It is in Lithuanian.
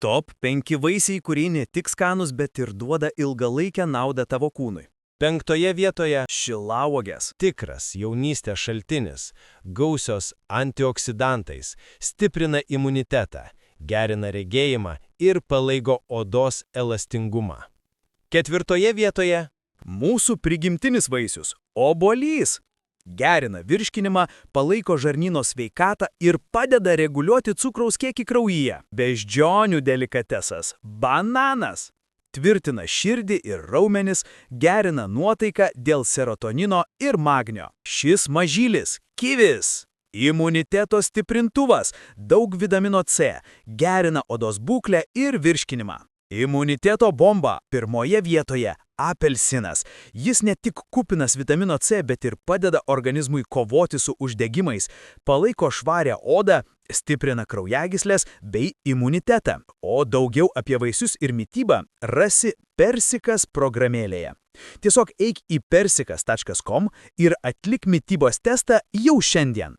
Top 5 vaisiai, kurie ne tik skanus, bet ir duoda ilgalaikę naudą tavo kūnui. 5 vietoje Šilauogės. tikras jaunystės šaltinis, gausios antioksidantais, stiprina imunitetą, gerina regėjimą ir palaiko odos elastingumą. 4 vietoje Mūsų prigimtinis vaisius – obuolys. Gerina virškinimą, palaiko žarnyno sveikatą ir padeda reguliuoti cukraus kiekį kraujyje. Beždžionių delikatesas – bananas. Tvirtina širdį ir raumenis, gerina nuotaiką dėl serotonino ir magnio. Šis mažylis – kivis. Imuniteto stiprintuvas, daug vitamino C, gerina odos būklę ir virškinimą. Imuniteto bomba – 1 vietoje – apelsinas. Jis ne tik kupinas vitamino C, bet ir padeda organizmui kovoti su uždegimais, palaiko švarią odą, stiprina kraujagyslės bei imunitetą. O daugiau apie vaisius ir mitybą rasi Persikas programėlėje. Tiesiog eik į persikas.com ir atlik mitybos testą jau šiandien.